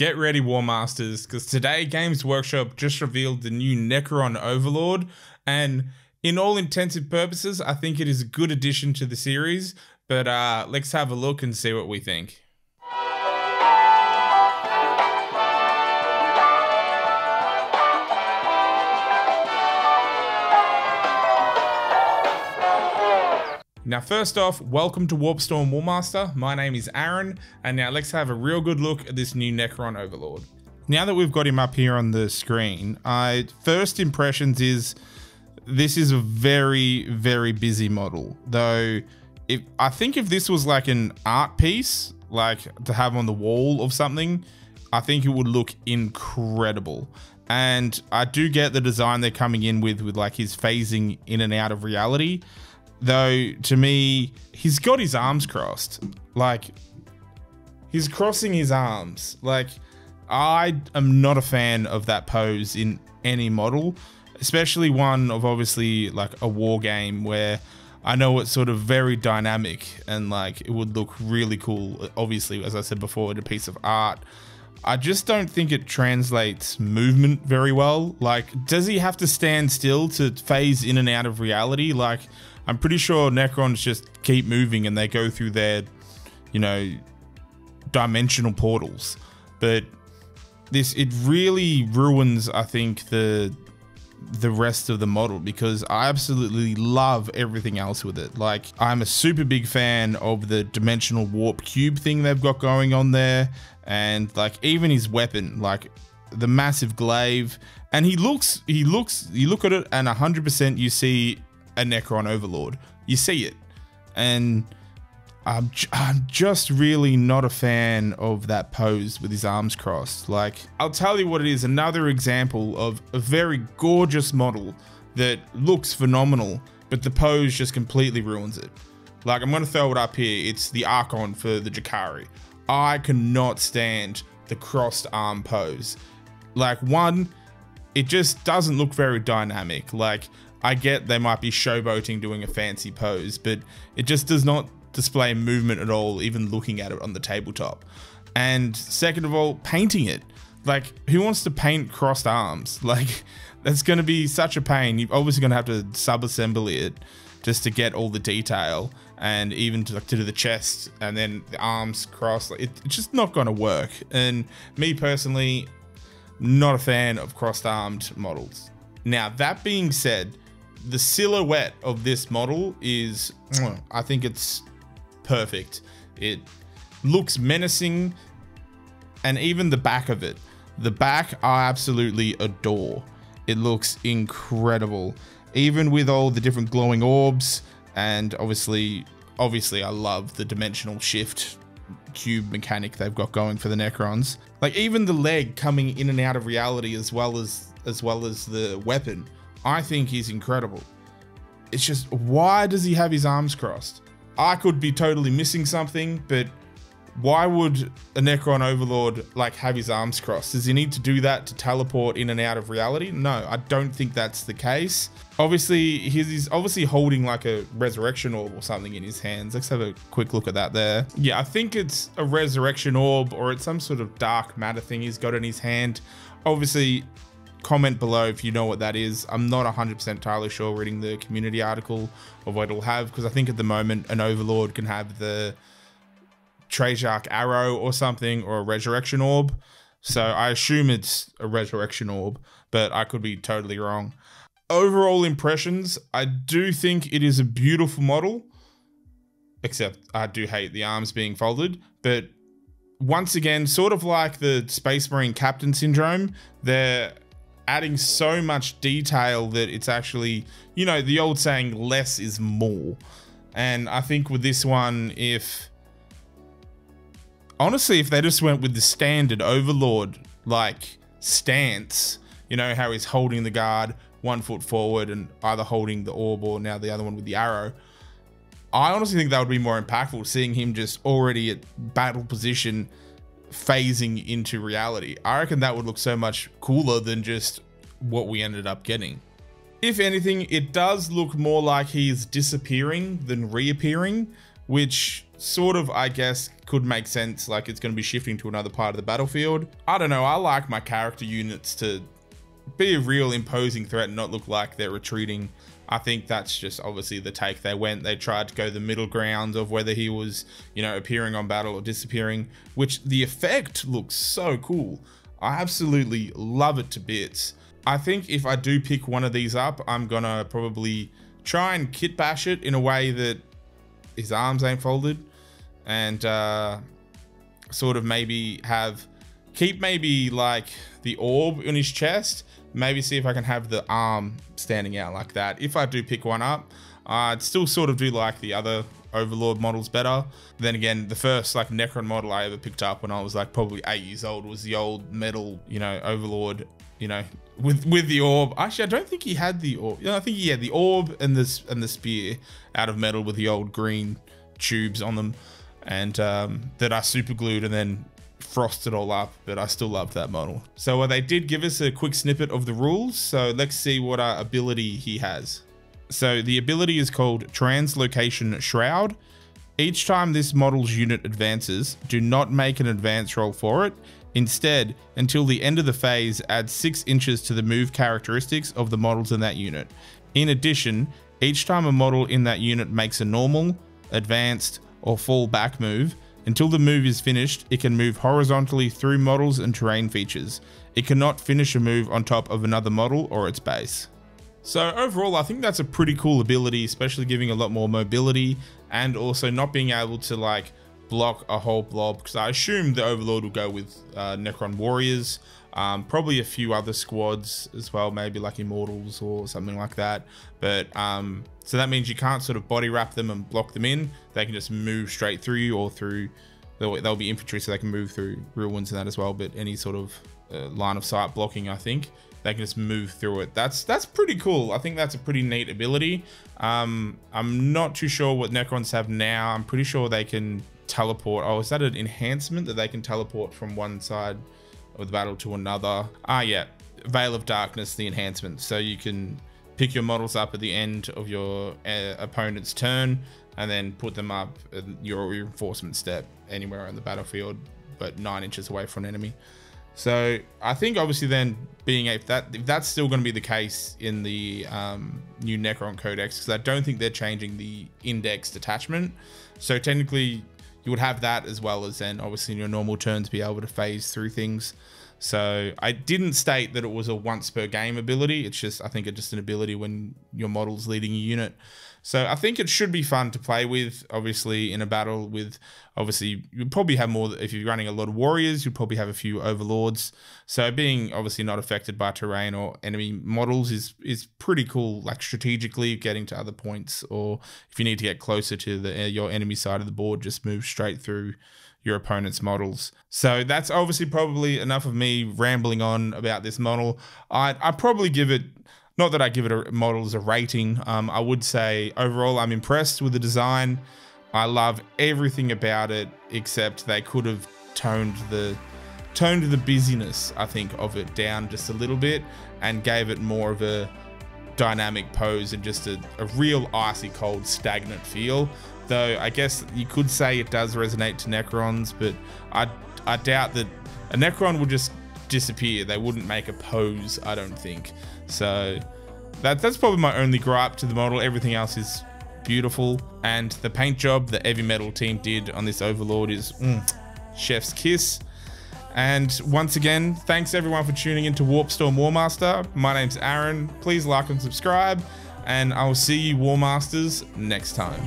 Get ready, War Masters, because today Games Workshop just revealed the new NECRON Overlord, and in all intensive purposes, I think it is a good addition to the series, but let's have a look and see what we think. Now, first off, welcome to Warpstorm Warmaster. My name is Aaron, and now let's have a real good look at this new NECRON Overlord. Now that we've got him up here on the screen, first impressions is this is a very, very busy model. Though, I think if this was like an art piece, like to have on the wall of something, I think it would look incredible. And I do get the design they're coming in with like his phasing in and out of reality. Though, to me, he's got his arms crossed. Like, he's crossing his arms. Like, I am not a fan of that pose in any model, especially one of obviously like a war game where I know it's sort of very dynamic and like it would look really cool. Obviously, as I said before, in a piece of art. I just don't think it translates movement very well. Like, does he have to stand still to phase in and out of reality? Like, I'm pretty sure Necrons just keep moving and they go through their, you know, dimensional portals. But it really ruins, I think, the rest of the model, because I absolutely love everything else with it. Like, I'm a super big fan of the dimensional warp cube thing they've got going on there, and like even his weapon, like the massive glaive, and you look at it and 100% you see a NECRON Overlord. You see it, and I'm just really not a fan of that pose with his arms crossed. Like, I'll tell you what it is, another example of a very gorgeous model that looks phenomenal, but the pose just completely ruins it. Like, I'm gonna throw it up here. It's the Archon for the Jakari. I cannot stand the crossed arm pose. Like, one, it just doesn't look very dynamic. Like, I get they might be showboating doing a fancy pose, but it just does not display movement at all, even looking at it on the tabletop. And second of all, painting it. Like, who wants to paint crossed arms? Like, that's going to be such a pain. You're obviously going to have to sub-assemble it just to get all the detail, and even to do the chest and then the arms crossed. Like, it's just not going to work. And me personally, not a fan of crossed-armed models. Now, that being said, the silhouette of this model is, I think it's perfect. It looks menacing, and even the back of it, the back I absolutely adore. It looks incredible, even with all the different glowing orbs, and obviously I love the dimensional shift cube mechanic they've got going for the Necrons. Like, even the leg coming in and out of reality, as well as the weapon, I think he's incredible. It's just, why does he have his arms crossed? I could be totally missing something, but why would a NECRON Overlord like have his arms crossed? Does he need to do that to teleport in and out of reality? No, I don't think that's the case. Obviously, he's obviously holding like a resurrection orb or something in his hands. Let's have a quick look at that there. Yeah, I think it's a resurrection orb, or it's some sort of dark matter thing he's got in his hand. Obviously, comment below if you know what that is. I'm not 100% entirely sure reading the community article of what it'll have, because I think at the moment an Overlord can have the Treyarch arrow or something, or a resurrection orb. So I assume it's a resurrection orb, but I could be totally wrong. Overall impressions, I do think it is a beautiful model, except I do hate the arms being folded. But once again, sort of like the Space Marine Captain syndrome, they're adding so much detail that it's actually, you know, the old saying, less is more. And I think with this one, honestly, if they just went with the standard Overlord like stance, you know, how he's holding the guard 1 foot forward and either holding the orb or now the other one with the arrow, I honestly think that would be more impactful, seeing him just already at battle position phasing into reality. I reckon that would look so much cooler than just what we ended up getting. If anything, it does look more like he's disappearing than reappearing, which sort of, I guess, could make sense, like it's going to be shifting to another part of the battlefield. I don't know, I like my character units to be a real imposing threat and not look like they're retreating. I think that's just obviously the take they tried to go the middle ground of whether he was, you know, appearing on battle or disappearing, which the effect looks so cool. I absolutely love it to bits. I think if I do pick one of these up, I'm gonna probably try and kit bash it in a way that his arms ain't folded, and sort of maybe keep maybe like the orb in his chest, maybe see if I can have the arm standing out like that. If I do pick one up, I'd still sort of do like the other Overlord models better. Then again, the first like Necron model I ever picked up when I was like probably 8 years old was the old metal, you know, Overlord, you know, with the orb. Actually, I don't think he had the orb. You know, I think he had the orb and the spear out of metal with the old green tubes on them, and that I super glued and then frosted all up, but I still loved that model. So they did give us a quick snippet of the rules, so let's see what ability he has. So the ability is called Translocation Shroud. Each time this model's unit advances, do not make an advance roll for it. Instead, until the end of the phase, add 6 inches to the move characteristics of the models in that unit. In addition, each time a model in that unit makes a normal, advanced, or fall back move, until the move is finished, it can move horizontally through models and terrain features. It cannot finish a move on top of another model or its base. So overall, I think that's a pretty cool ability, especially giving a lot more mobility and also not being able to like block a whole blob, because I assume the Overlord will go with Necron Warriors, probably a few other squads as well, maybe like Immortals or something like that. But so that means you can't sort of body wrap them and block them in. They can just move straight through you, or through, they'll be infantry, so they can move through ruins and that as well. But any sort of line of sight blocking, I think they can just move through it. That's pretty cool. I think that's a pretty neat ability. I'm not too sure what Necrons have now. I'm pretty sure they can teleport. Oh, is that an enhancement that they can teleport from one side of the battle to another? Ah, yeah, Veil of Darkness, the enhancement. So you can pick your models up at the end of your opponent's turn and then put them up in your reinforcement step anywhere on the battlefield, but 9 inches away from an enemy. So I think obviously then being if that's still going to be the case in the new Necron codex, because I don't think they're changing the indexed attachment. So technically you would have that as well as then obviously in your normal turns be able to phase through things. So I didn't state that it was a once per game ability. It's just, I think it's just an ability when your model's leading a unit. So I think it should be fun to play with, obviously in a battle with, obviously you'd probably have more, if you're running a lot of warriors, you'd probably have a few overlords. So being obviously not affected by terrain or enemy models is pretty cool, like strategically getting to other points, or if you need to get closer to your enemy side of the board, just move straight through your opponent's models. So that's obviously probably enough of me rambling on about this model. I'd probably give it, not that I give it a model as a rating, I would say overall I'm impressed with the design. I love everything about it, except they could have toned the busyness, I think, of it down just a little bit and gave it more of a dynamic pose and just a real icy cold stagnant feel. Though I guess you could say it does resonate to Necrons, but I doubt that a Necron would just disappear. They wouldn't make a pose, I don't think. So that's probably my only gripe to the model. Everything else is beautiful, and the paint job the Heavy Metal team did on this Overlord is chef's kiss. And once again, thanks everyone for tuning into Warpstorm Warmaster. My name's Aaron. Please like and subscribe, and I will see you Warmasters next time.